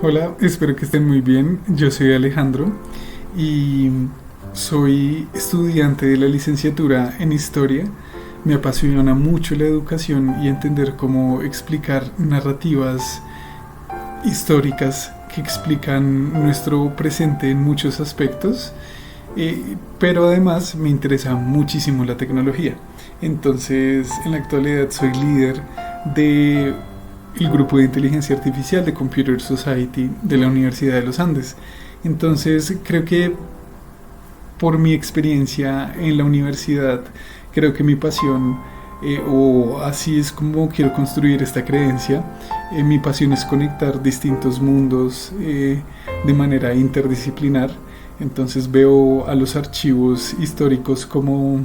Hola, espero que estén muy bien. Yo soy Alejandro y soy estudiante de la licenciatura en Historia. Me apasiona mucho la educación y entender cómo explicar narrativas históricas que explican nuestro presente en muchos aspectos, pero además me interesa muchísimo la tecnología. Entonces, en la actualidad soy líder de el grupo de inteligencia artificial de Computer Society de la Universidad de los Andes. Entonces, creo que por mi experiencia en la universidad, creo que mi pasión, o así es como quiero construir esta creencia, mi pasión es conectar distintos mundos de manera interdisciplinar. Entonces veo a los archivos históricos como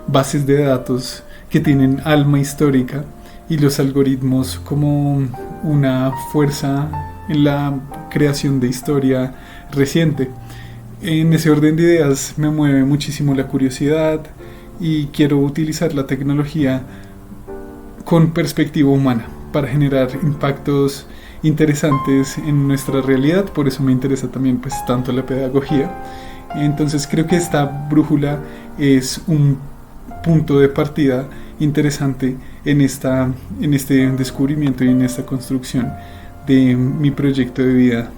bases de datos que tienen alma histórica y los algoritmos como una fuerza en la creación de historia reciente. En ese orden de ideas me mueve muchísimo la curiosidad y quiero utilizar la tecnología con perspectiva humana para generar impactos interesantes en nuestra realidad. Por eso me interesa también pues tanto la pedagogía. Entonces creo que esta brújula es un punto de partida interesante en este descubrimiento y en esta construcción de mi proyecto de vida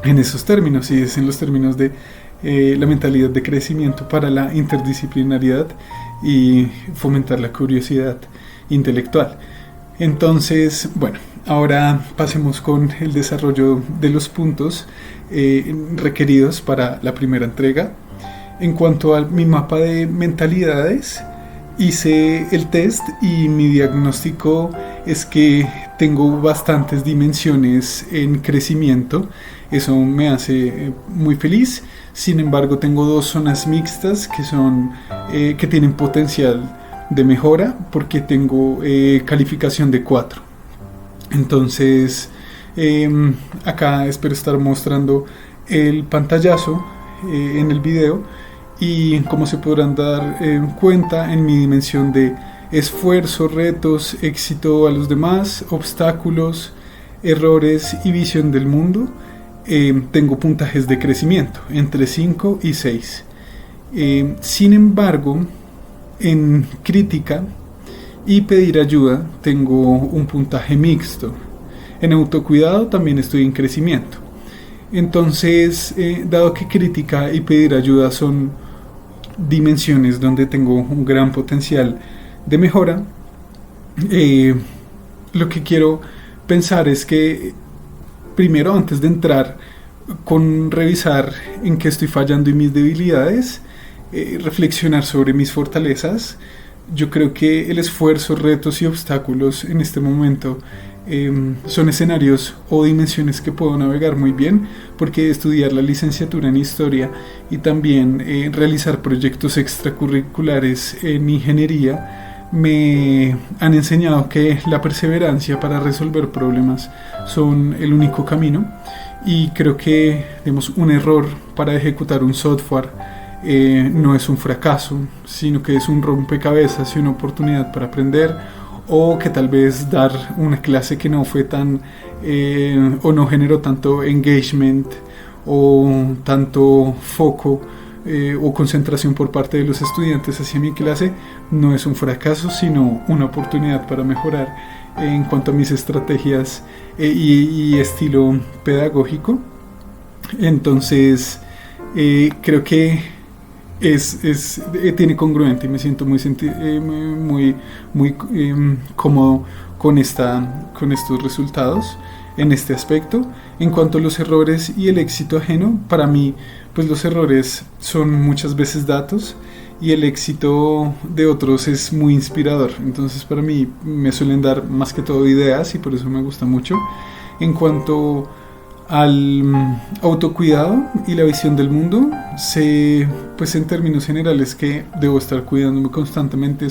en esos términos, y es en los términos de la mentalidad de crecimiento para la interdisciplinariedad y fomentar la curiosidad intelectual. Entonces, bueno, ahora pasemos con el desarrollo de los puntos requeridos para la primera entrega. En cuanto a mi mapa de mentalidades, hice el test y mi diagnóstico es que tengo bastantes dimensiones en crecimiento. Eso me hace muy feliz. Sin embargo, tengo dos zonas mixtas que tienen potencial de mejora porque tengo calificación de 4. Entonces, acá espero estar mostrando el pantallazo en el video, y como se podrán dar cuenta, en mi dimensión de esfuerzo, retos, éxito a los demás, obstáculos, errores y visión del mundo, tengo puntajes de crecimiento entre 5 y 6. Sin embargo, en crítica y pedir ayuda tengo un puntaje mixto. En autocuidado también estoy en crecimiento. Entonces, dado que crítica y pedir ayuda son dimensiones donde tengo un gran potencial de mejora, lo que quiero pensar es que primero, antes de entrar con revisar en qué estoy fallando y mis debilidades, reflexionar sobre mis fortalezas. Yo creo que el esfuerzo, retos y obstáculos en este momento son escenarios o dimensiones que puedo navegar muy bien, porque estudiar la licenciatura en historia y también realizar proyectos extracurriculares en ingeniería me han enseñado que la perseverancia para resolver problemas son el único camino. Y creo que, digamos, un error para ejecutar un software no es un fracaso, sino que es un rompecabezas y una oportunidad para aprender, o que tal vez dar una clase que no fue tan o no generó tanto engagement o tanto foco o concentración por parte de los estudiantes hacia mi clase no es un fracaso, sino una oportunidad para mejorar en cuanto a mis estrategias y estilo pedagógico. Entonces creo que tiene congruente y me siento muy cómodo con estos resultados en este aspecto. En cuanto a los errores y el éxito ajeno, para mí pues los errores son muchas veces datos y el éxito de otros es muy inspirador. Entonces para mí me suelen dar más que todo ideas y por eso me gusta mucho. En cuanto al autocuidado y la visión del mundo, sé pues en términos generales que debo estar cuidándome constantemente.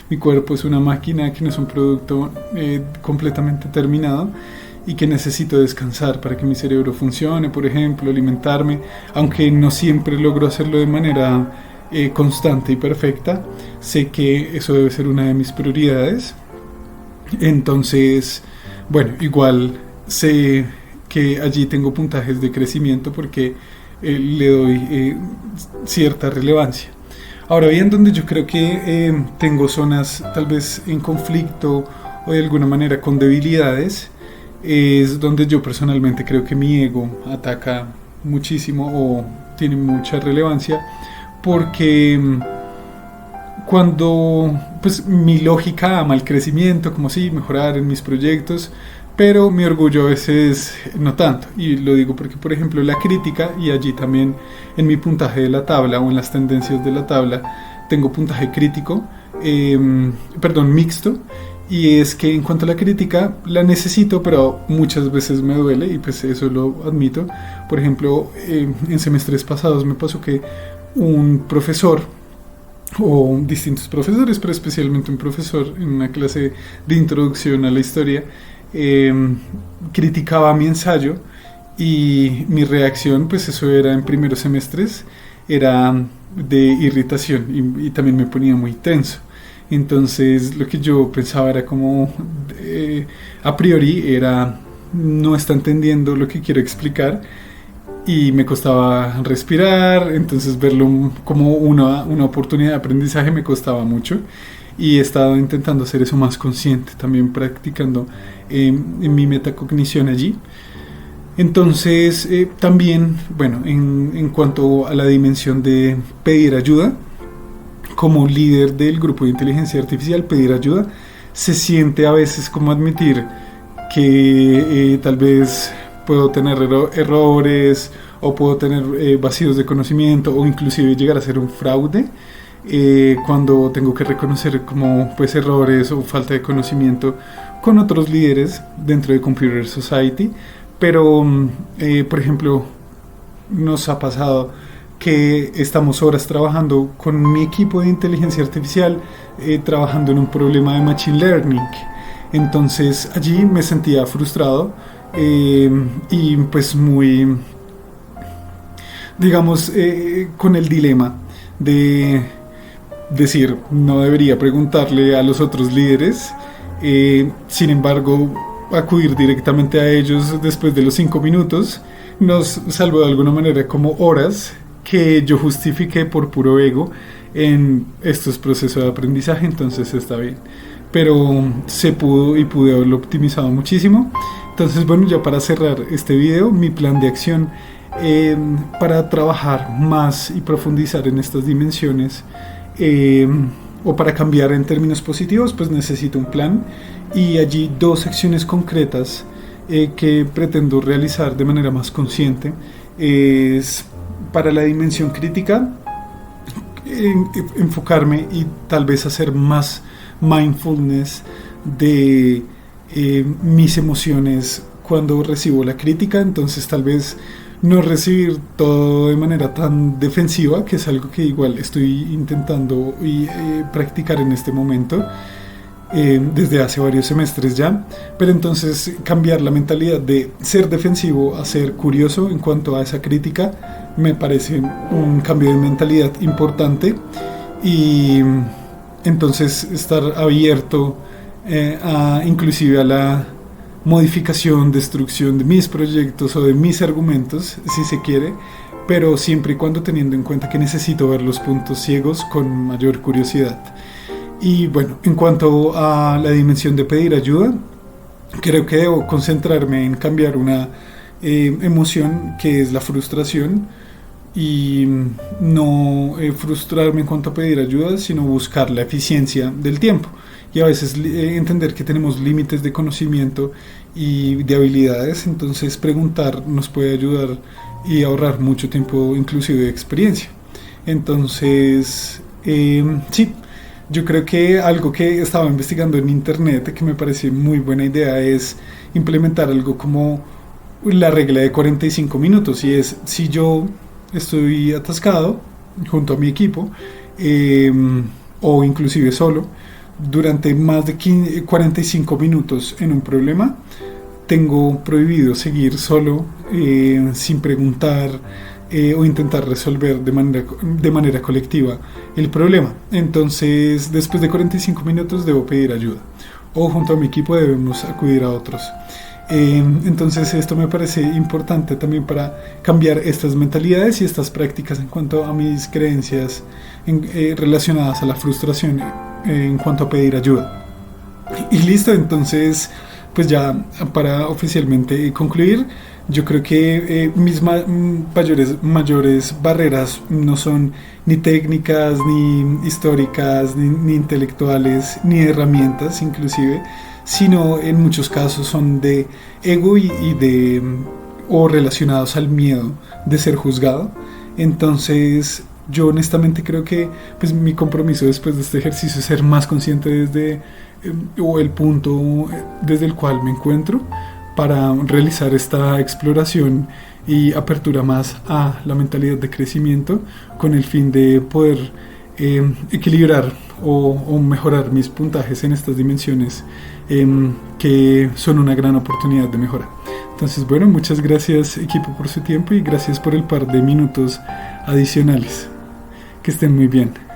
Mi cuerpo es una máquina que no es un producto completamente terminado y que necesito descansar para que mi cerebro funcione, por ejemplo, alimentarme, aunque no siempre logro hacerlo de manera constante y perfecta. Sé que eso debe ser una de mis prioridades. Entonces, bueno, igual sé que allí tengo puntajes de crecimiento porque le doy cierta relevancia. Ahora bien, donde yo creo que tengo zonas tal vez en conflicto o de alguna manera con debilidades, es donde yo personalmente creo que mi ego ataca muchísimo o tiene mucha relevancia, porque cuando pues mi lógica ama el crecimiento, como si mejorar en mis proyectos, pero mi orgullo a veces no tanto, y lo digo porque por ejemplo la crítica, y allí también en mi puntaje de la tabla o en las tendencias de la tabla tengo puntaje crítico, mixto, y es que en cuanto a la crítica la necesito, pero muchas veces me duele, y pues eso lo admito. Por ejemplo, en semestres pasados me pasó que un profesor o distintos profesores, pero especialmente un profesor en una clase de introducción a la historia, eh, criticaba mi ensayo, y mi reacción, pues eso era en primeros semestres, era de irritación, y también me ponía muy tenso. Entonces lo que yo pensaba era como, a priori era, no está entendiendo lo que quiero explicar, y me costaba respirar, entonces verlo como una oportunidad de aprendizaje me costaba mucho, y he estado intentando hacer eso más consciente, también practicando en mi metacognición allí. Entonces también, bueno, en cuanto a la dimensión de pedir ayuda, como líder del grupo de inteligencia artificial, pedir ayuda se siente a veces como admitir que tal vez puedo tener errores, o puedo tener vacíos de conocimiento, o inclusive llegar a ser un fraude, cuando tengo que reconocer como pues errores o falta de conocimiento con otros líderes dentro de Computer Society. Pero por ejemplo, nos ha pasado que estamos horas trabajando con mi equipo de inteligencia artificial, trabajando en un problema de Machine Learning. Entonces allí me sentía frustrado, y pues muy, digamos, con el dilema de decir, no debería preguntarle a los otros líderes, sin embargo, acudir directamente a ellos después de los 5 minutos nos salvó de alguna manera como horas que yo justifiqué por puro ego en estos procesos de aprendizaje. Entonces está bien, pero se pudo y pude haberlo optimizado muchísimo. Entonces bueno, ya para cerrar este video, mi plan de acción para trabajar más y profundizar en estas dimensiones, o para cambiar en términos positivos, pues necesito un plan, y allí 2 acciones concretas que pretendo realizar de manera más consciente. Es para la dimensión crítica, enfocarme y tal vez hacer más mindfulness de mis emociones cuando recibo la crítica. Entonces tal vez no recibir todo de manera tan defensiva, que es algo que igual estoy intentando y practicar en este momento, desde hace varios semestres ya. Pero entonces cambiar la mentalidad de ser defensivo a ser curioso en cuanto a esa crítica me parece un cambio de mentalidad importante, y entonces estar abierto inclusive a la modificación, destrucción de mis proyectos o de mis argumentos, si se quiere, pero siempre y cuando teniendo en cuenta que necesito ver los puntos ciegos con mayor curiosidad. Y bueno, en cuanto a la dimensión de pedir ayuda, creo que debo concentrarme en cambiar una emoción que es la frustración, y no frustrarme en cuanto a pedir ayuda, sino buscar la eficiencia del tiempo, y a veces entender que tenemos límites de conocimiento y de habilidades. Entonces preguntar nos puede ayudar y ahorrar mucho tiempo, inclusive de experiencia. Entonces sí, yo creo que algo que estaba investigando en internet que me parece muy buena idea es implementar algo como la regla de 45 minutos, y es, si yo estoy atascado junto a mi equipo, o inclusive solo, durante más de 45 minutos en un problema, tengo prohibido seguir solo, sin preguntar, o intentar resolver de manera colectiva el problema. Entonces después de 45 minutos debo pedir ayuda, o junto a mi equipo debemos acudir a otros. Entonces esto me parece importante también para cambiar estas mentalidades y estas prácticas en cuanto a mis creencias relacionadas a la frustración en cuanto a pedir ayuda. Y listo, entonces pues ya para oficialmente concluir, yo creo que mayores barreras no son ni técnicas, ni históricas, ni intelectuales, ni herramientas inclusive, sino en muchos casos son de ego o relacionados al miedo de ser juzgado. Entonces yo honestamente creo que pues mi compromiso después de este ejercicio es ser más consciente o el punto desde el cual me encuentro, para realizar esta exploración y apertura más a la mentalidad de crecimiento, con el fin de poder equilibrar o mejorar mis puntajes en estas dimensiones que son una gran oportunidad de mejora. Entonces, bueno, muchas gracias equipo por su tiempo y gracias por el par de minutos adicionales. Que estén muy bien.